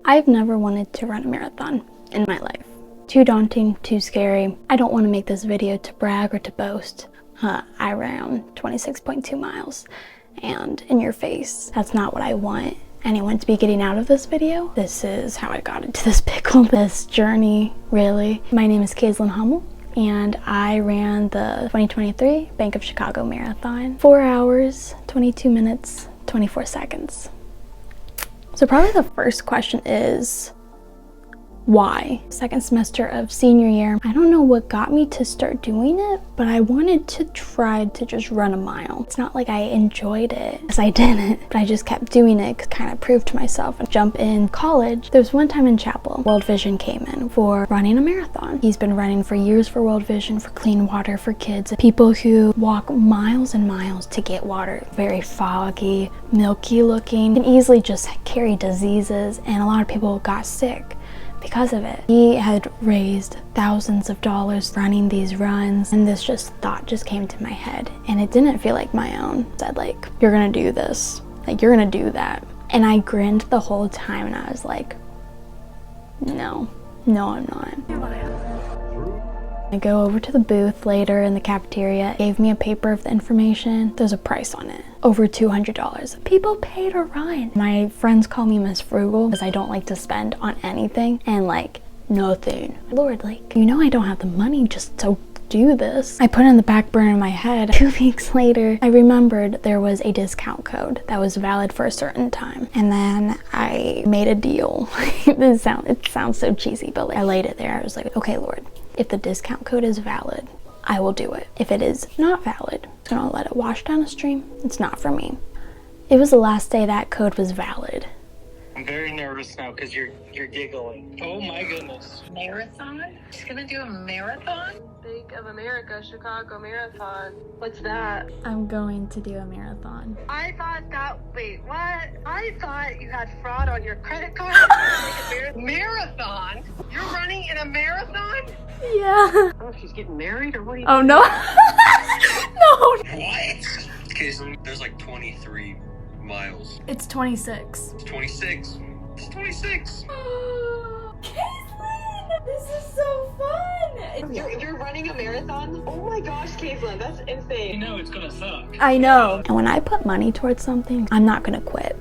I've never wanted to run a marathon in my life. Too daunting, too scary. I don't want to make this video to brag or to boast. I ran 26.2 miles and in your face, that's not what I want anyone to be getting out of this video. This is how I got into this pickle, this journey, really. My name is Caislyn and I ran the 2023 Bank of Chicago Marathon. 4 hours, 22 minutes, 24 seconds. So probably the first question is, why? Second semester of senior year, I don't know what got me to start doing it, but I wanted to try to just run a mile. It's not like I enjoyed it, because I didn't, but I just kept doing it to kind of prove to myself and jump in college. There was one time in chapel, World Vision came in for running a marathon. He's been running for years for World Vision, for clean water for kids, people who walk miles and miles to get water. Very foggy, milky looking, can easily just carry diseases, and a lot of people got sick because of it. He had raised thousands of dollars running these runs, and this thought just came to my head, and it didn't feel like my own. It said, like, you're gonna do this, like, you're gonna do that. And I grinned the whole time, and I was like, no, I'm not. I go over to the booth later in the cafeteria, gave me a paper of the information. There's a price on it, over $200. People pay to run. My friends call me Miss Frugal because I don't like to spend on anything and like nothing. Lord, like, you know I don't have the money just to do this. I put it in the back burner of my head. 2 weeks later, I remembered there was a discount code that was valid for a certain time. And then I made a deal. It sounds so cheesy, but like, I laid it there. I was like, okay, Lord, if the discount code is valid, I will do it. If it is not valid, I'm gonna let it wash down a stream. It's not for me. It was the last day that code was valid. I'm very nervous now because you're giggling. Oh my goodness. Marathon? She's gonna do a marathon? Bank of America Chicago Marathon. What's that? I'm going to do a marathon. I thought that, wait, what? I thought you had fraud on your credit card. Marathon? You're running in a marathon? Yeah. I don't know if she's getting married or what are you Oh doing? no. No. What? Caislyn, there's like 23 miles. It's 26. It's 26. It's 26. Caislyn, this is so fun. You're running a marathon? Oh my gosh, Caitlin, that's You insane. know it's gonna suck. I know. And when I put money towards something, I'm not gonna quit.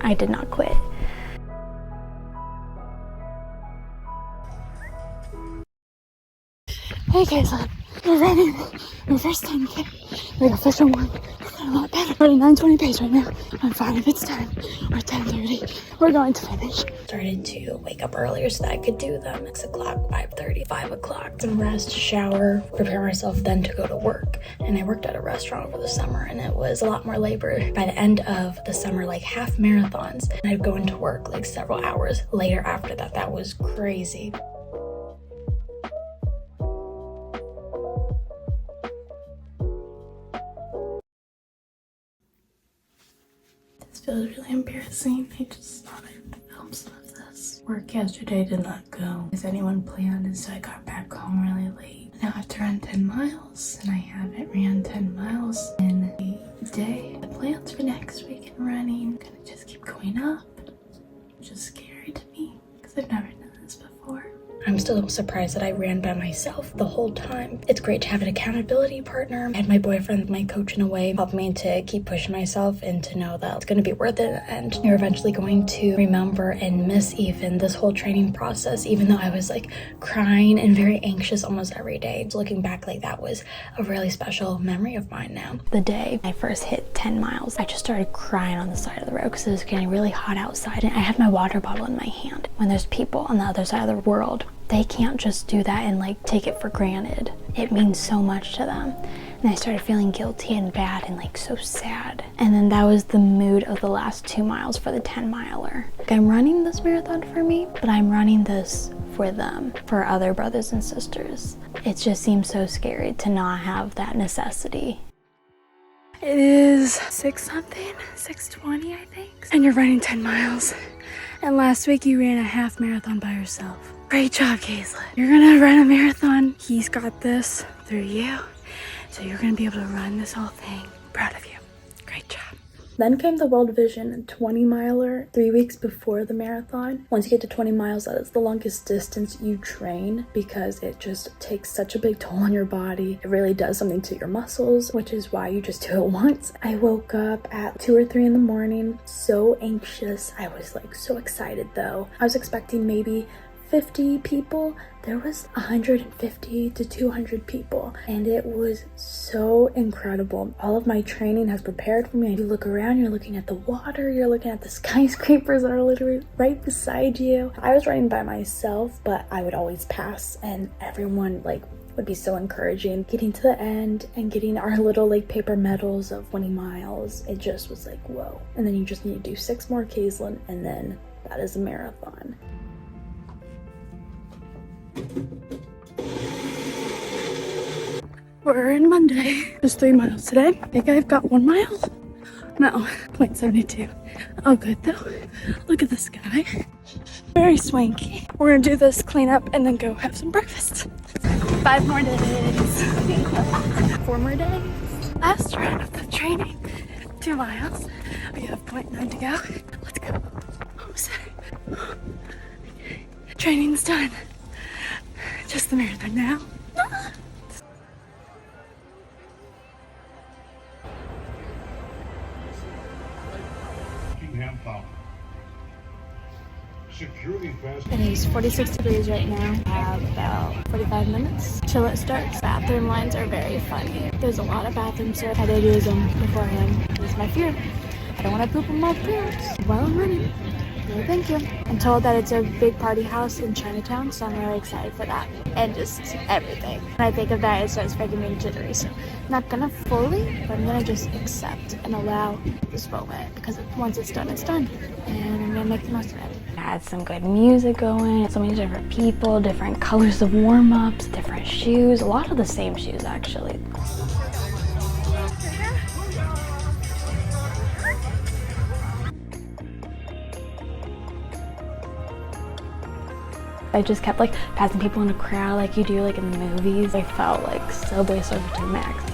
I did not quit. Hey Caitlin, we're running your first 10K, like official one. A lot better. We're at a 9:20 pace right now. I'm fine if it's 10 or 10:30. We're going to finish. Started to wake up earlier so that I could do them. 6 o'clock, 5:30, 5 o'clock. Some rest, shower, prepare myself then to go to work. And I worked at a restaurant over the summer, and it was a lot more labor. By the end of the summer, like half marathons, and I'd go into work like several hours later after that. That was crazy. This feels really embarrassing. I just thought I'd film some of this. Work yesterday did not go as anyone planned, and so I got back home really late. Now I have to run 10 miles, and I haven't ran 10 miles in a day. The plans for next week in running are gonna just keep going up, which is scary to me because I've never done this before. I'm still surprised that I ran by myself the whole time. It's great to have an accountability partner. I had my boyfriend, my coach in a way, help me to keep pushing myself and to know that it's going to be worth it. And you're eventually going to remember and miss even this whole training process, even though I was like crying and very anxious almost every day. So looking back, like that was a really special memory of mine now. The day I first hit 10 miles, I just started crying on the side of the road because it was getting really hot outside, and I had my water bottle in my hand. When there's people on the other side of the world, they can't just do that and like take it for granted. It means so much to them. And I started feeling guilty and bad and like so sad. And then that was the mood of the last 2 miles for the 10 miler. Like, I'm running this marathon for me, but I'm running this for them, for other brothers and sisters. It just seems so scary to not have that necessity. It is 6-something, 6:20 I think. And you're running 10 miles. And last week you ran a half marathon by yourself. Great job, Caislyn. You're gonna run a marathon. He's got this through you. So you're gonna be able to run this whole thing. Proud of you. Great job. Then came the World Vision 20 miler 3 weeks before the marathon. Once you get to 20 miles, that is the longest distance you train because it just takes such a big toll on your body. It really does something to your muscles, which is why you just do it once. I woke up at 2 or 3 in the morning, so anxious. I was like so excited though. I was expecting maybe 50 people. There was 150 to 200 people, and it was so incredible. All of my training has prepared for me. You look around, you're looking at the water, you're looking at the skyscrapers that are literally right beside you. I was running by myself, but I would always pass, and everyone like would be so encouraging. Getting to the end and getting our little like paper medals of 20 miles, it just was like, whoa. And then you just need to do 6 more Caislyn, and then that is a marathon. We're in Monday. Just 3 miles today. I think I've got 1 mile. No, 0.72. Oh, good though. Look at the sky. Very swanky. We're gonna do this cleanup and then go have some breakfast. 5 more days. 4 more days. Last round of the training. 2 miles. We have 0.9 to go. Let's go. Almost there. Training's done. Just the marathon now. It is 46 degrees right now. I have about 45 minutes till it starts. Bathroom lines are very funny. There's a lot of bathrooms here. I did use them beforehand. This is my fear. I don't want to poop in my pants while I'm running. No, thank you. I'm told that it's a big party house in Chinatown, so I'm really excited for that. And just everything. When I think of that, it starts making me jittery. So I'm not gonna fully, but I'm gonna just accept and allow this moment because once it's done, it's done. And I'm gonna make the most of it. I had some good music going, so many different people, different colors of warm-ups, different shoes, a lot of the same shoes actually. I just kept like passing people in a crowd like you do like in the movies. I felt like Subway Surfer to Max.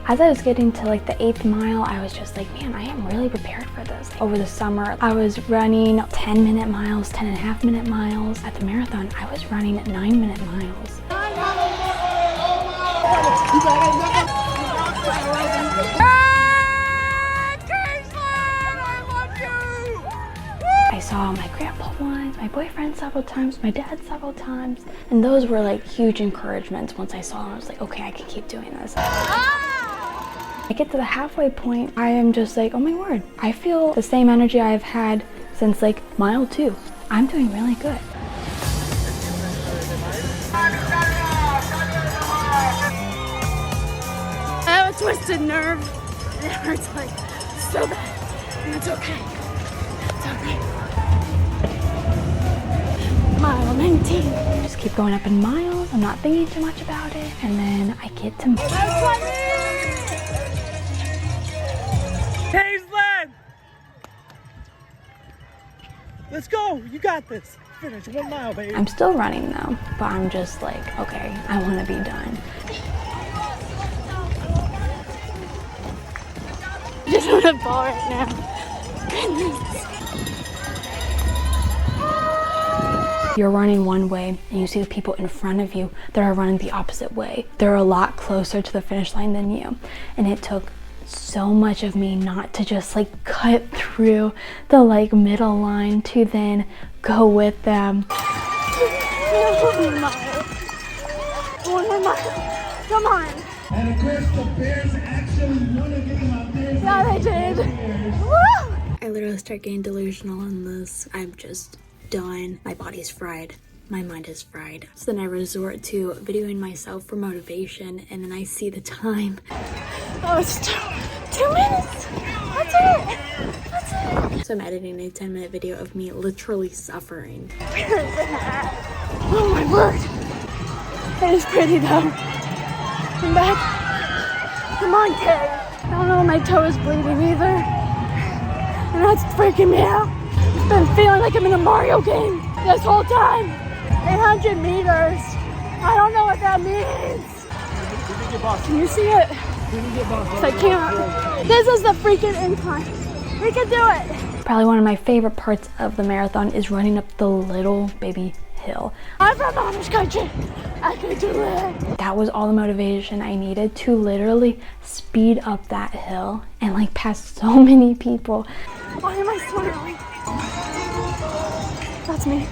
As I was getting to like the 8th mile, I was just like, man, I am really prepared for this. Over the summer, I was running 10-minute miles, 10.5-minute miles. At the marathon, I was running 9-minute miles. I saw my grandpa once, my boyfriend several times, my dad several times, and those were like huge encouragements. Once I saw them, I was like, okay, I can keep doing this. I get to the halfway point, I am just like, oh my word, I feel the same energy I've had since like mile 2. I'm doing really good. I have a twisted nerve, and it hurts like so bad, and it's okay. It's okay. Mile 19. Just keep going up in miles. I'm not thinking too much about it, and then I get to. Caislyn! Let's go! You got this! Finish 1 mile, baby. I'm still running though, but I'm just like, okay, I want to be done. I just want to fall right now. Goodness. You're running one way and you see the people in front of you that are running the opposite way. They're a lot closer to the finish line than you. And it took so much of me not to just like cut through the like middle line to then go with them. 1 mile. 1 more mile. Come on. And of course the Bears actually won a game out there. Yeah, they did. Woo! I literally start getting delusional in this. I'm just done. My body's fried. My mind is fried. So then I resort to videoing myself for motivation, and then I see the time. Oh, it's 2 minutes. That's it. That's it. So I'm editing a 10-minute video of me literally suffering. Oh my word. It is pretty though. I'm back. Come on, Kay. I don't know, my toe is bleeding either. And that's freaking me out. I've been feeling like I'm in a Mario game this whole time. 800 meters. I don't know what that means. Can you see it? I can't. This is the freaking incline. We can do it. Probably one of my favorite parts of the marathon is running up the little baby hill. I'm from Amish country. I can do it. That was all the motivation I needed to literally speed up that hill and like pass so many people. Why am I smiling? That's me.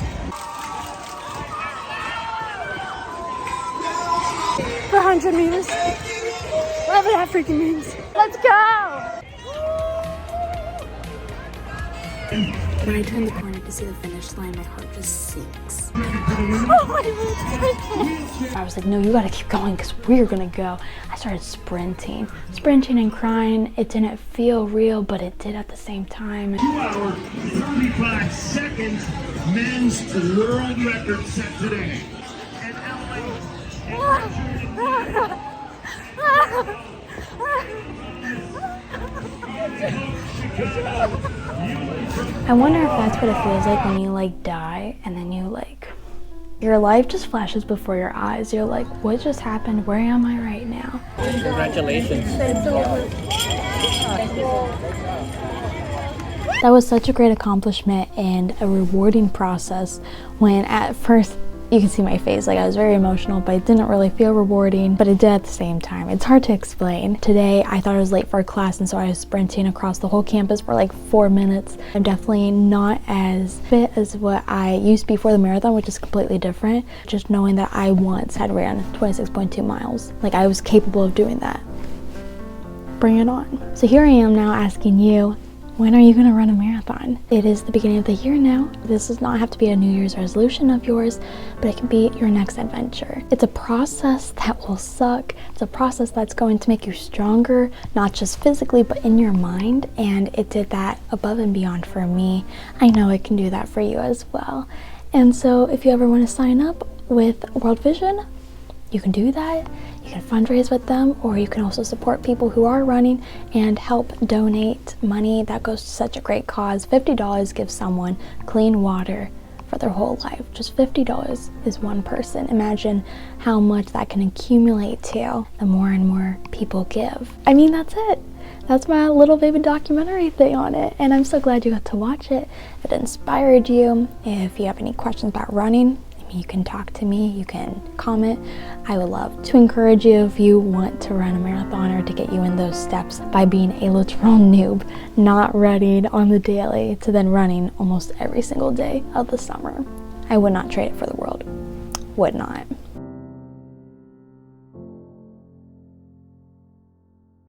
For 100 meters. Whatever that freaking means. Let's go! When I turn the corner to see the finish line, my heart just sinks. Oh, I was like, no, you gotta keep going because we're gonna go. I started sprinting and crying. It didn't feel real, but it did at the same time. 2 hours, 35 seconds, men's world record set today. I wonder if that's what it feels like when you like die and then you like, your life just flashes before your eyes. You're like, what just happened? Where am I right now? Congratulations. That was such a great accomplishment and a rewarding process when at first, you can see my face, like I was very emotional, but it didn't really feel rewarding, but it did at the same time. It's hard to explain. Today, I thought I was late for a class, and so I was sprinting across the whole campus for like 4 minutes. I'm definitely not as fit as what I used before the marathon, which is completely different. Just knowing that I once had ran 26.2 miles. Like I was capable of doing that. Bring it on. So here I am now asking you, when are you gonna run a marathon? It is the beginning of the year now. This does not have to be a New Year's resolution of yours, but it can be your next adventure. It's a process that will suck. It's a process that's going to make you stronger, not just physically, but in your mind. And it did that above and beyond for me. I know it can do that for you as well. And so if you ever wanna sign up with World Vision, you can do that. You can fundraise with them, or you can also support people who are running and help donate money. That goes to such a great cause. $50 gives someone clean water for their whole life. Just $50 is one person. Imagine how much that can accumulate to the more and more people give. I mean, that's it. That's my little baby documentary thing on it, and I'm so glad you got to watch it. If it inspired you, if you have any questions about running, you can talk to me, you can comment. I would love to encourage you if you want to run a marathon or to get you in those steps by being a literal noob, not running on the daily to then running almost every single day of the summer. I would not trade it for the world. Would not.